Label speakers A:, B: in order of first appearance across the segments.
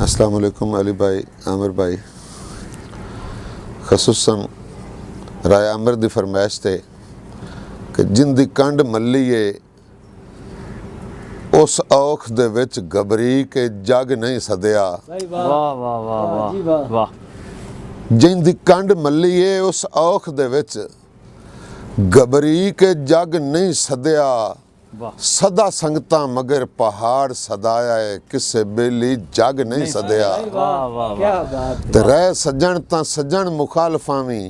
A: अस्सलाम वालेकुम अली भाई आमिर भाई खसूसन राय आमिर दी फरमाइश थे कि जिंदी कंड मल्लीए उस औख दे विच घबरी के जग नहीं सदिया।
B: वाह वाह वाह वाह वाह।
A: जिंदी कंड मल्लीए उस औख दे विच घबरी के जग नहीं सदिया। सदा संगता मगर पहाड़ सदाया है किसे बेली जग नहीं सदिया। ते रह सज्जन ता सज्जन मुखालफावी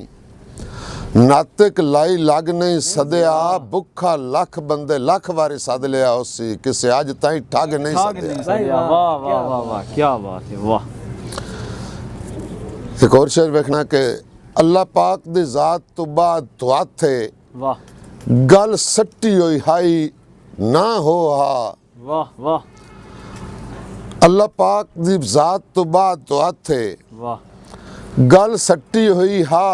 A: नातिक लाई लग नहीं सदिया। भुखा लख बंदे लख वारी सद लिया उसी किसे अज ताई ठग नहीं सदिया।
B: वाह वाह वाह वाह क्या बात है वाह।
A: एक और शेर देखना के अल्लाह पाक दी जात तो बाद दुआ थे
B: वाह
A: गल सट्टी हुई हाई ना हो हा।
B: वाह वाह
A: अल्लाह पाक दी जात तो बाद दुआ थे
B: वाह
A: गल सट्टी हुई हा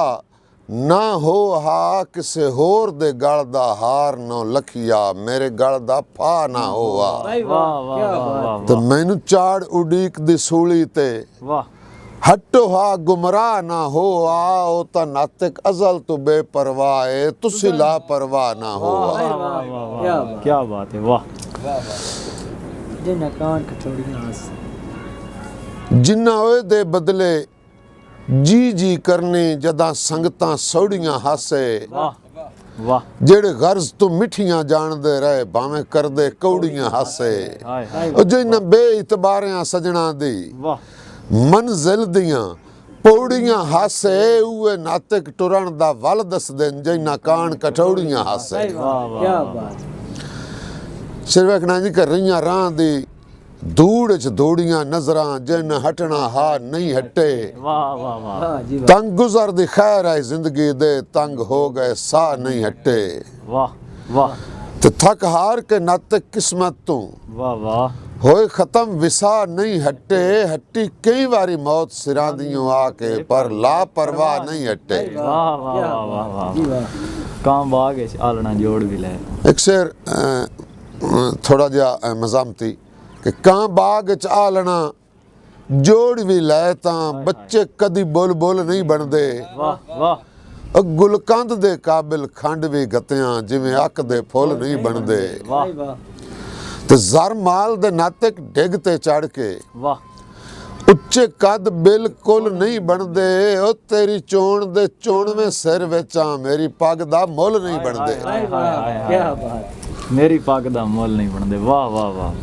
A: ना हो हा किसे होर दे गल दा हार न लखिया मेरे गल दा फा ना हो हा।
B: वाह वाह
A: ते मैनू चाड़ उडीक दी सूली ते
B: वाह
A: हटो हा गुमराह ना हो आ ओ ता नातिक अजल तो बेपरवाह है तुसी लापरवाह ना हो आ।
B: क्या बात है वाह।
A: जिन्ना ओए दे बदले जी जी करने जदा संगतां सौड़ियां हासे।
B: वाह वाह
A: जेड़े गर्ज तो मिठियां जानदे रहे भावें करदे कौड़ियां हासे। ओ जिन्ना बेइतबारियां सजना दी
B: वाह
A: मंजिल दियां पौड़ियां हासे उए नातिक टुरन दा वल दसदे जिन्ना कान कटौड़ियां हासे।
B: क्या बात।
A: सिर्फ एक जी कर रही राह दी धूड़ च दौड़ियां नजरां जिन हटना हा नहीं हटे।
B: वाह वाह वाह
A: तंग गुजर दी खैर है जिंदगी दे तंग हो गए सा नहीं हटे।
B: वाह वाह
A: ते थक हार के नातिक किस्मत तू
B: वाह वाह
A: होए खत्म विसा नहीं हटे। हट्टी कई बारी मौत सिरां दियों आके पर लापरवाह नहीं हटे।
B: वाह वाह वाह वाह काम बाग आलना जोड़ भी ले।
A: एक शेर थोड़ा जा मजामती कि कां बाग च आलना जोड़ भी लै तां बच्चे कदी बोल बोल नहीं बनदे।
B: वाह वाह
A: गुलकंद दे काबिल खंड भी गतियां जिवें अक दे फुल नहीं बनदे।
B: वाह
A: ते जर माल दे नातिक डिग ते चढ़ के
B: वाह
A: उच्चे कद बिल्कुल नहीं बनदे। ओ तेरी चोण दे चोणवें सिर विचां मेरी पग दा मुल नहीं बनदे।
B: क्या बात मेरी पग दा मुल नहीं बनदे। वाह वाह वाह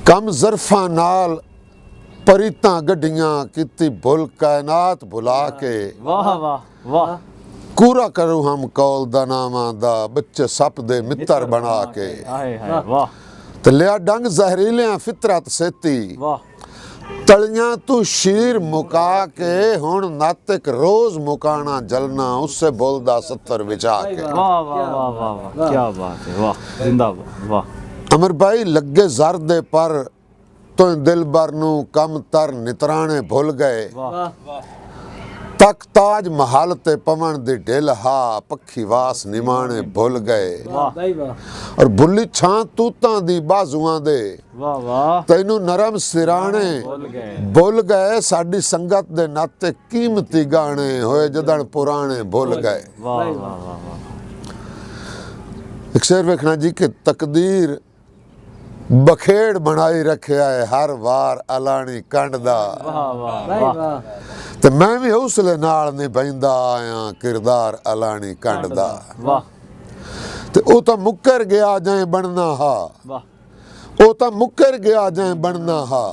A: कम ज़रफां नाल परितां गड्डियां कीती भुल कायनात भुला के।
B: वाह वाह वाह
A: कूरा करूं हम कौल दा नावां दा बच्चे सप दे मित्र बना के।
B: हाय हाय वाह
A: ते लिया डंग जहरीलियां फितरत सेती
B: वाह
A: तलियां तू शीर मुका के हुण नातिक रोज मुकाना जलना उससे बोलदा 70 विचा के।
B: वाह वाह वाह वाह क्या बात है वाह जिंदाबाद वाह।
A: अमर भाई लगे जर दे पर तो दिल बर नू कम तर नितराने भुल गए। तक ताज महल ते पवन दी ढिल हा पक्षी वास निमाने भुल गए। और भुली छां तूतां दी बाजुआं दे
B: वाह वाह
A: तैनू नरम सिराने भुल गए। साडी संगत दे नाते कीमती गाने होए जदन पुराने भुल गए।
B: वाह वाह वाह
A: एक शेर वेखना जी कि तकदीर बखेड़ बनाई रखिया है हर वार अलानी कंड दा।
B: वाह वाह वाह
A: ते मैं भी हौसले नाल निभांदा आया किरदार अलानी कंड दा।
B: वाह
A: ते ओ तां मुकर गया जाए बनना हा।
B: वाह
A: ओ तां मुकर गया जाए बनना हा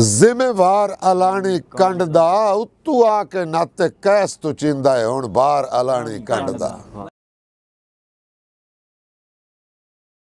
A: जिम्मेवार अलानी कंड दा। उतू आके नाते कैस तू चिंदा है हुण बार अलानी कंड दा।